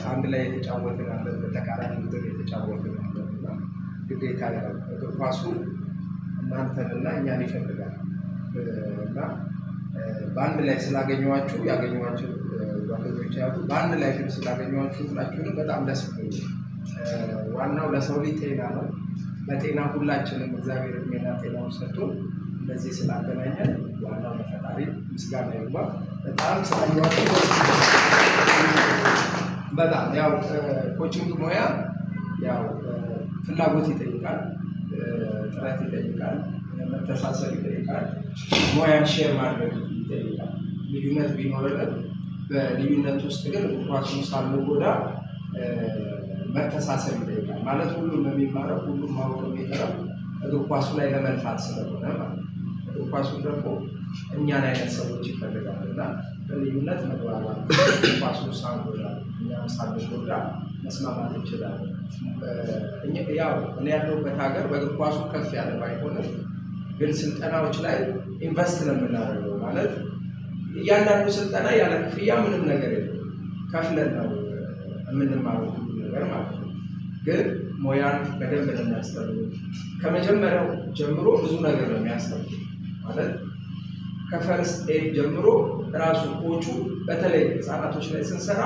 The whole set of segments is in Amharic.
አንድ ላይ የተጫወትን አለ፣ በተቃራኒ ምድር የተጫወትን አለ እና ግዴታ እግር ኳሱ እናንተንና እኛን ይፈልጋል እና በአንድ ላይ ስላገኘኋችሁ ያገኘኋችሁ ጓደኞች ያሉ በአንድ ላይ ግን ስላገኘኋችሁ ሁላችሁንም በጣም ደስ ብሎኛል። ዋናው ለሰው ልጅ ጤና ነው። በጤና ሁላችንም እግዚአብሔር እድሜና ጤናውን ሰጥቶ እንደዚህ ስላገናኘን ዋናው ለፈጣሪ ምስጋና ይግባ። በጣም ስላየኋችሁ በጣም ያው ኮቺንግ ሙያ ያው ፍላጎት ይጠይቃል፣ ጥረት ይጠይቃል፣ መተሳሰብ ይጠይቃል፣ ሙያን ሼር ማድረግ ይጠይቃል። ልዩነት ቢኖረንም በልዩነት ውስጥ ግን ኳሱን ሳንጎዳ መተሳሰብ ይጠይቃል። ማለት ሁሉም የሚማረው ሁሉም ማወቅ የሚጠራው እግር ኳሱ ላይ ለመልፋት ስለሆነ ማለት ነው። እግር ኳሱን ደግሞ እኛን አይነት ሰዎች ይፈልጋል እና በልዩነት መግባባት ኳሱን ሳንጎዳ እኛም ሳንጎዳ መስማማት እንችላለን። ያው እኔ ያለሁበት ሀገር በእግር ኳሱ ከፍ ያለ ባይሆንም ግን ስልጠናዎች ላይ ኢንቨስት ለምናደርገው ማለት እያንዳንዱ ስልጠና ያለ ክፍያ ምንም ነገር የለም፣ ከፍለን ነው የምንማረው ሁሉ ነገር ማለት ነው። ግን ሙያን በደንብ ነው የሚያስተምሩ። ከመጀመሪያው ጀምሮ ብዙ ነገር ነው የሚያስተምሩ ማለት ከፈርስት ኤድ ጀምሮ ራሱ ኮቹ በተለይ ህፃናቶች ላይ ስንሰራ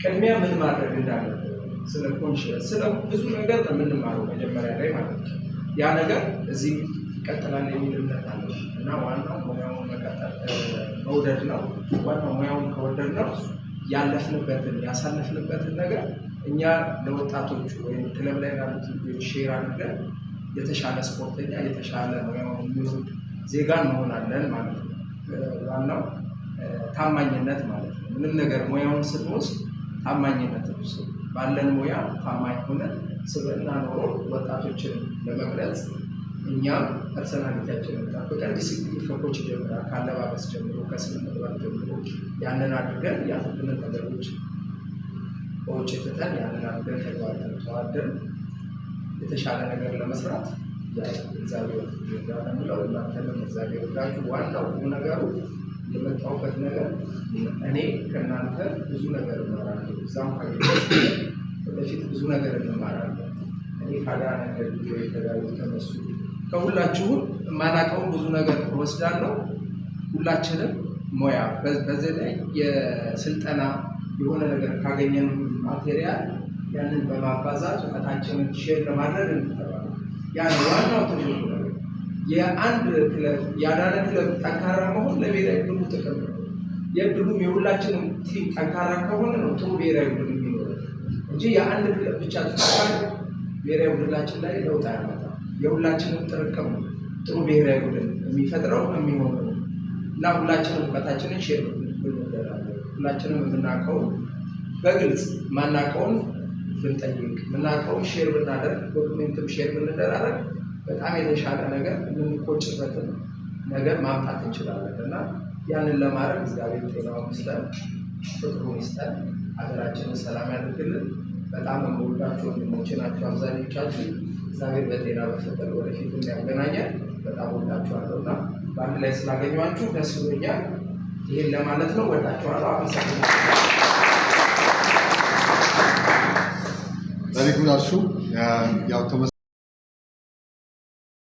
ቅድሚያ ምን ማድረግ እንዳለብን ስለ ኮንሽንስ ስለ ብዙ ነገር ነው የምንማረው መጀመሪያ ላይ ማለት ነው። ያ ነገር እዚህ ይቀጥላል የሚል እምነት አለ እና ዋናው ሙያውን መውደድ ነው። ዋናው ሙያውን ከወደድ ነው ያለፍንበትን ያሳለፍንበትን ነገር እኛ ለወጣቶቹ ወይም ክለብ ላይ ላሉት ልጆች ሼር አድርገን የተሻለ ስፖርተኛ የተሻለ ሙያውን የሚወድ ዜጋ እንሆናለን ማለት ነው። ዋናው ታማኝነት ማለት ነው። ምንም ነገር ሙያውን ስንወስድ ታማኝነት ነው። ባለን ሙያ ታማኝ ሆነን ስብዕና ኖሮ ወጣቶችን ለመቅረጽ እኛም ፐርሰናሊቲያችንን ጠብቀን ዲሲፕሊን ከኮች ጀምራ ከአለባበስ ጀምሮ ከስነ ምግባር ጀምሮ ያንን አድርገን ያሉብንን ነገሮች በውጭ ትተን ያንን አድርገን ተግባርተን ተዋደን የተሻለ ነገር ለመስራት እግዚአብሔር ይርዳን የምለው እናንተንም እግዚአብሔር ይርዳችሁ። ዋናው ቁም ነገሩ የመጣሁበት ነገር እኔ ከእናንተ ብዙ ነገር እማራለሁ። እዛም ወደፊት ብዙ ነገር እንማራለን። እኔ ካዳነ ከልጆ የተለያዩ ተነሱ ከሁላችሁም የማናውቀውን ብዙ ነገር እወስዳለሁ። ሁላችንም ሙያ በዚህ ላይ የስልጠና የሆነ ነገር ካገኘን ማቴሪያል ያንን በማባዛት እውቀታችንን ሼር ለማድረግ እንተባለን። ያን ዋናው ትልቁ ነገር የአንድ ክለብ የአዳነ ክለብ ጠንካራ መሆን ለብሔራዊ ቡድኑ ጥቅም ነው። የቡድኑ የሁላችንም ቲም ጠንካራ ከሆነ ነው ጥሩ ብሔራዊ ቡድን የሚኖረው እንጂ የአንድ ክለብ ብቻ ተጠቃሚ ብሔራዊ ቡድናችን ላይ ለውጥ አያመጣም። የሁላችንም ጥርቅም ነው ጥሩ ብሔራዊ ቡድን የሚፈጥረው የሚሆነው እና ሁላችንም እውቀታችንን ሼር ብንደራለን። ሁላችንም የምናውቀውን በግልጽ ማናውቀውን ብንጠይቅ የምናውቀውን ሼር ብናደርግ ዶክሜንትም ሼር ብንደራረግ በጣም የተሻለ ነገር የምንቆጭበትን ነገር ማምጣት እንችላለን እና ያንን ለማድረግ እግዚአብሔር ጤናውን ይስጠን፣ ፍቅሩን ይስጠን፣ ሀገራችንን ሰላም ያድርግልን። በጣም የምወዳችሁ ወንድሞቼ ናቸው አብዛኞቻችሁ። እግዚአብሔር በጤና በፍቅር ወደፊት የሚያገናኘን በጣም ወዳችኋለሁ እና በአንድ ላይ ስላገኘኋችሁ ደስ ብሎኛል። ይሄን ለማለት ነው። ወዳችኋለሁ። አመሰግናለሁ። Very good, Ashu.